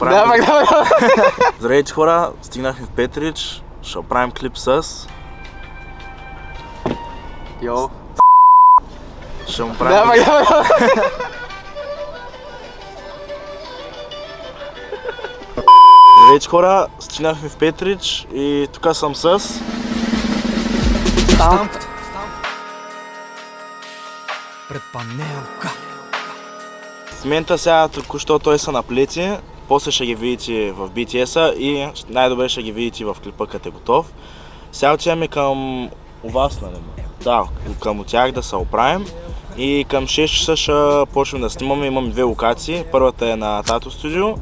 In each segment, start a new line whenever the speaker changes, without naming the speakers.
Давай.
Здравейте хора, стигнахме в Петрич, ще правим клип с...
Йо.
Ще му правим...
Давай.
Здравейте хора, стигнахме в Петрич и тук съм с...
Стамп.
Пред панелка.
В момента сега току-що той са на плети, после ще ги видите в BTS-а и най-добре ще ги видите в клипа, като е готов. Сега отиваме към вас, нали? Да, към тях да се оправим и към 6 часа ще почнем да снимаме. Имаме две локации. Първата е на Тато студио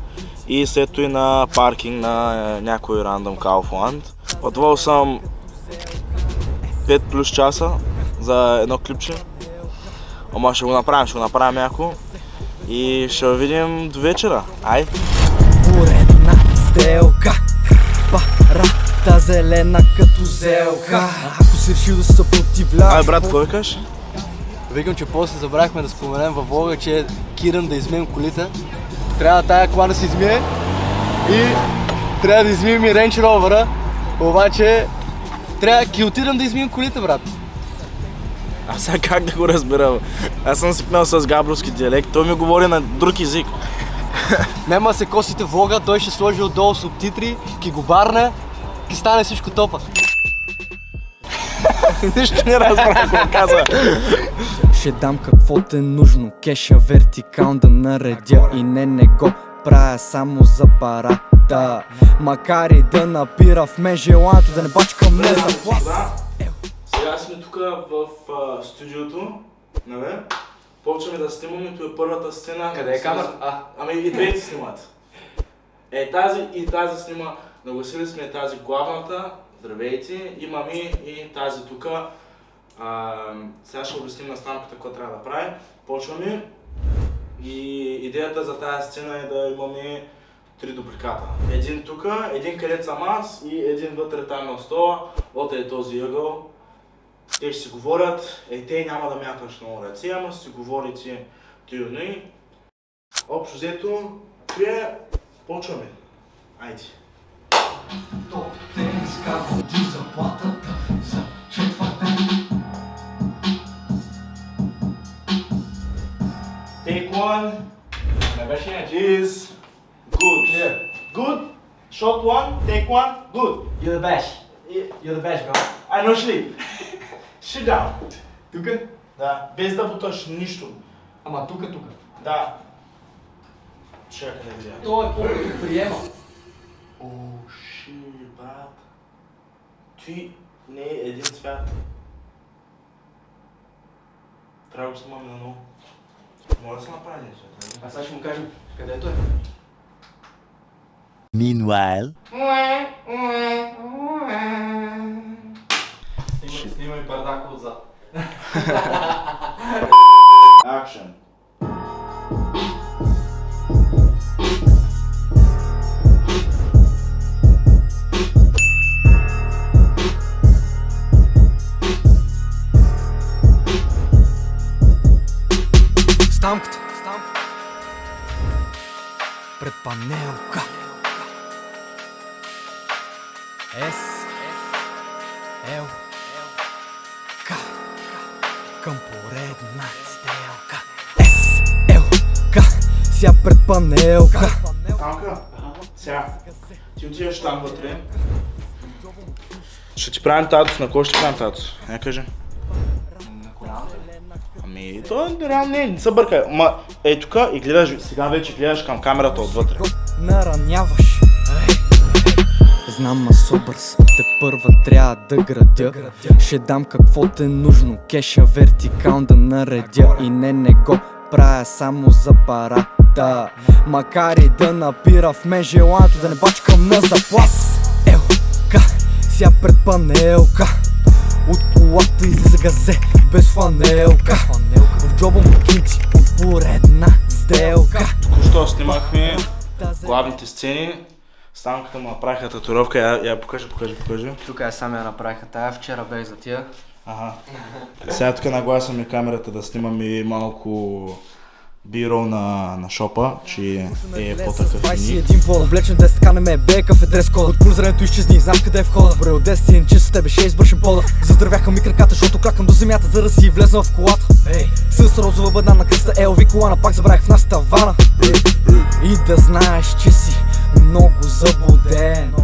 и след това и на паркинг на някой рандом Kaufland. Отвол съм 5 плюс часа за едно клипче. Ама ще го направим яко. И ще видим до вечера. Ай!
Поредна сделка. Парата зелена като зелка. Ако си решил да се съпротивляваш...
Ай, брат, кой кажеш?
Викам, че после забрахме да споменем във влога, че Киран да измием колите. Трябва тая кола да се измие и трябва да измием и Range Rover-а. Обаче трябва да отидем да измием колите, брат.
Аз сега как да го разбера? Аз съм свикнал с габровски диалект, той ми говори на друг език.
Нема се косите влога, той ще сложи отдолу субтитри, ки го барне, ки стане всичко топа.
Нищо не разбрах какво каза.
Ще дам каквото е нужно. Кеша вертикал да наредя и не го правя само за парата. Макар и да напира в мен желанието да не бачкам не за плас.
Сега сме тук в студиото, нали? Почваме да снимаме, това е първата сцена.
Къде е камерата?
Ами и двете снимат. Тази и тази снима. Нагласили сме тази главната, здравейте, имаме и тази тук. Сега ще обясним на Станката какво трябва да прави. Почваме и идеята за тази сцена е да имаме 3 дупликата. Един тук, един където съм аз и един вътре там на стола. Вот е този ъгъл. Те ще си говорят, те няма да мяташ много ръце, ама си говорите тюрни. Общо взето, почваме. Айде.
Тенска води заплатата за четвъртен.
Take one. Is good.
Yeah.
Good. Shot one. Take one. Good.
You're the best. You're the best, bro.
I no sleep. Sit down.
Тука?
Да, без да буташ нищо.
Ама тука.
Да. Чакай да видя.
Той е по-като приема.
О, ши, брат. Ти не е един цвят. Трябва да го снимаме на ново. Може да се направи нещо.
А сега ще му кажем където е.
Meanwhile.
Снимай пардака отзад.
Action.
Стамката. Пред панелка. С. Л. К. Към поредна сделка. С. Л. К. Ся пред панелка.
Станка, сега. Ти отиваш там вътре. Ще ти правим татус. На кой ще ти правим татус? Не кажи.
На коляна?
Ами, то не се бърка. Ма, ей тук и гледаш, сега вече гледаш към камерата отвътре.
Нараняваш. Знам масо бърз, те първа трябва да градя. Ще дам каквото е нужно. Кеша вертикал да наредя и не го правя само за парата. Макар и да напира в мен желанието да не бачкам на заплас. Елка, ся пред панелка. От колата излиза газе без фанелка. В джоба му кинти от поредна сделка.
Току-що снимахме главните сцени. Станката му направиха татуировка. Я покажи.
Тук я сам я направиха тая, вчера бех за тия.
Ага. Сега тук нагласяме камерата да снимаме малко бирол на шопа, че е по-такъв юник.
21 пола, облечен 10, така не ме бе, кафе дрес кода. От ползрането изчезни, знам къде е входа. Бре от 10 си, че с тебе ще избършим пода. Заздравяха ми краката, защото кракам до земята, за да си влезна в колата. С розова бъдна на кръста, LV колана, пак забравих в нас тавана. И да знаеш, че си много заблуден.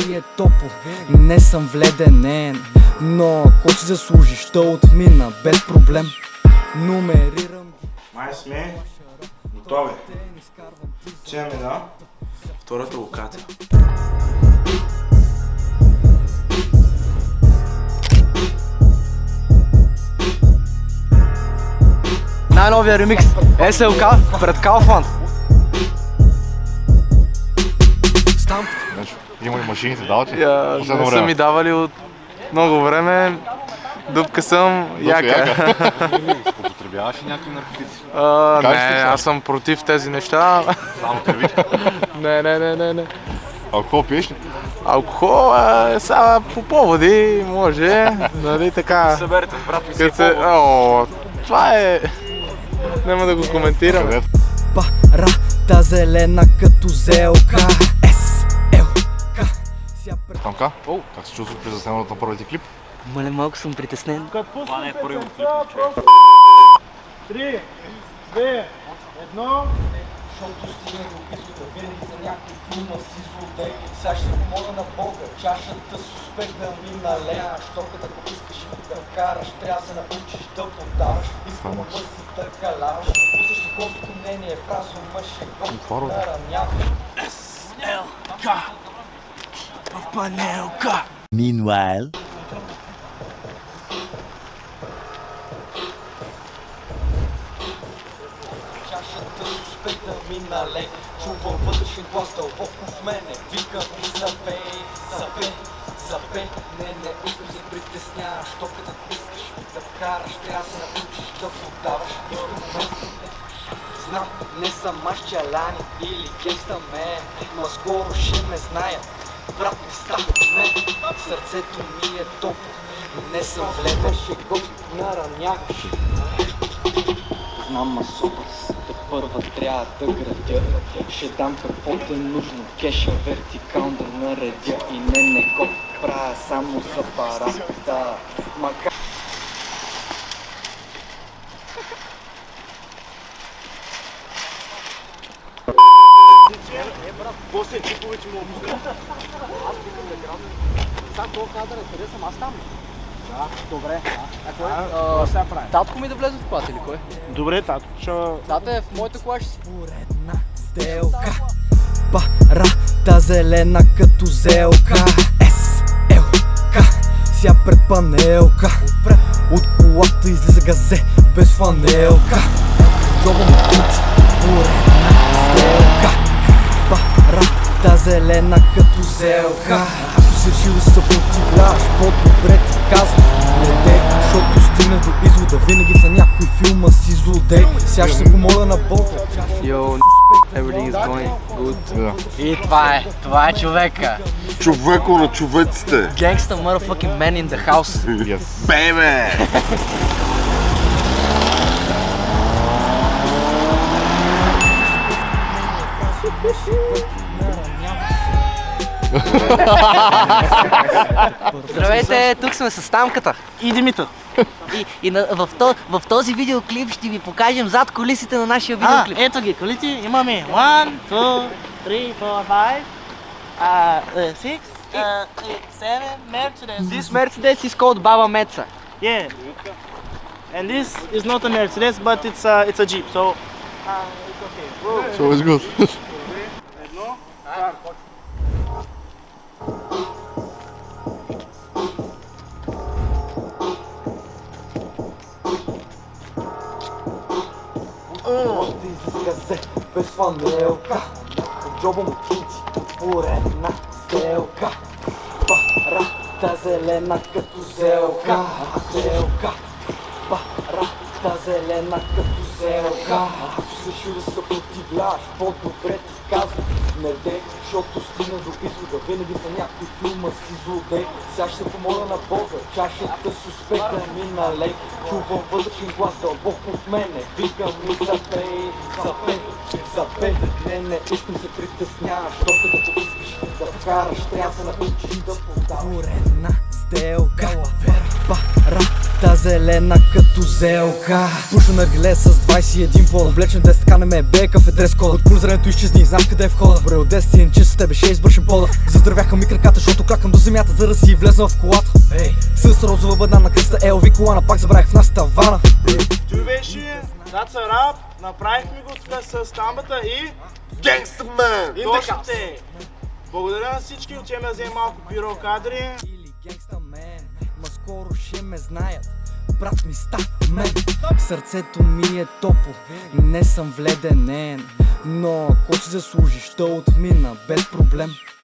Ми е топло, не съм вледенен, но ако си заслужиш, то отмина без проблем. Номерирам ги.
Май сме готови. Отиваме на втората локация.
Най-новия ремикс СЛК пред Kaufland.
Има ли машините, дават ли?
Не са ми давали от много време. Дупка съм, яка.
Употребяваш ли някакви наркотици?
Не, аз съм против тези неща.
Само кървички.
Не.
Алкохол пиеш ли?
Алкохол сега по поводи, може, нали така.
Съберете, брат ми си
Като се... Това е... Няма да го коментираме.
Където?
Парата зелена като зелка. СЛК.
Тамка? Как се чувстваш при заснемането на първите клип?
Мале, малко съм притеснен.
Това не е първи клип.
3, 2, 1. Защото стигна до изхода, винаги за някой филма си злодей. Сега ще помогна на Бога, чашата с успех да ми налея. Щоката, ако искаш да вкараш, трябва да се научиш да подаваш. Искам да си да калаваш, пусаш такова мнение, в разума ще го нараняваш.
СЛК в панелка.
Meanwhile.
Чашата с успех да ми налей. Чувам вътрешен глас дълбоко в мене. Викам и запей. Не искам се притесняваш. Що като искаш да вкараш, трябва да се научиш да подаваш. Знам, не съм мащаляни или гейста мен, но скоро ще ме знаят. Брат ми става мен, сърцето ми е топло. Не съм вледен, ще го нараняваш. Знам Асубас, те първа трябва да градя. Ще дам каквото е нужно, кеша вертикал да наредя. И не го правя само за парата. Макар
После чиповете му опускат.
сега колко кадър е, къде съм аз там?
Да, добре.
Сега прави. Татко ми да влезе в колата или кой?
Добре, тато,
Тата е в моята кола, ще си.
Поредна сделка. Парата зелена като зелка. СЛК. Ся пред панелка. От колата излиза газе без фанелка. Джоба му кути. Поредна сделка. Парата зелена като зелка. Ако си решил да се съпротивляваш, по-добре ти казвам не дей, защото стигна до извода. Винаги за някой филма си злодей. Сега ще се помоля на Бога.
Yo, everything is going good.
И това е човека.
Човеко на човеците.
Gangsta motherfucking man in the house.
Yes. Бебе!
Здравейте, тук сме с Тамката.
И Димитър.
В този видеоклип ще ви покажем зад колисите на нашия видеоклип.
Ето ги колите, имаме 1, 2, 3, 4, 5, 6, 7 Mercedes.
This Mercedes is called Baba Metza.
Yeah. And this is not a Mercedes, but it's a Jeep, so it's okay.
So it's good.
Газе без фанелка. В джоба му кинци. Поредна сделка. Парата зелена като зелка. Парата зелена като зелка. Ако се решил да се съпротивляваш, по-добре ти казвам не дей, защото стигна до изхода. Винаги в някой филма си злодей. Сега ще се помоля на Бога, чашата с успеха ми налей. Чувам вътрешен глас дълбоко в мене. Викам ми запей, запей, запей. Не, искам се притесняваш, докато поискаш да вкараш, трябва да се научиш да подаваш. Горена сделка, парата зелена като зелка. Пуша на реле с 21 пола, облечен 10 така не ме бе кафе дрес кода. От ползрането изчезни, знам къде е входа. Бре от 10 инчи с тебе ще избършим пода. Заздравяха ми краката, защото клякам до земята, за да си влезна в колата. С розова бъдна на кръста LV колана, пак забравих в нас тавана.
Той беше That's a Rap, направихме го с тамбата и...
Gangsta man!
Точно те! Благодаря на всички, отиваме да вземем малко пиро кадри.
Или гангста мен, ма скоро ще ме знаят. Брат ми ста мен, сърцето ми е топло, не съм вледенен. Но ако си заслужиш, то отмина без проблем.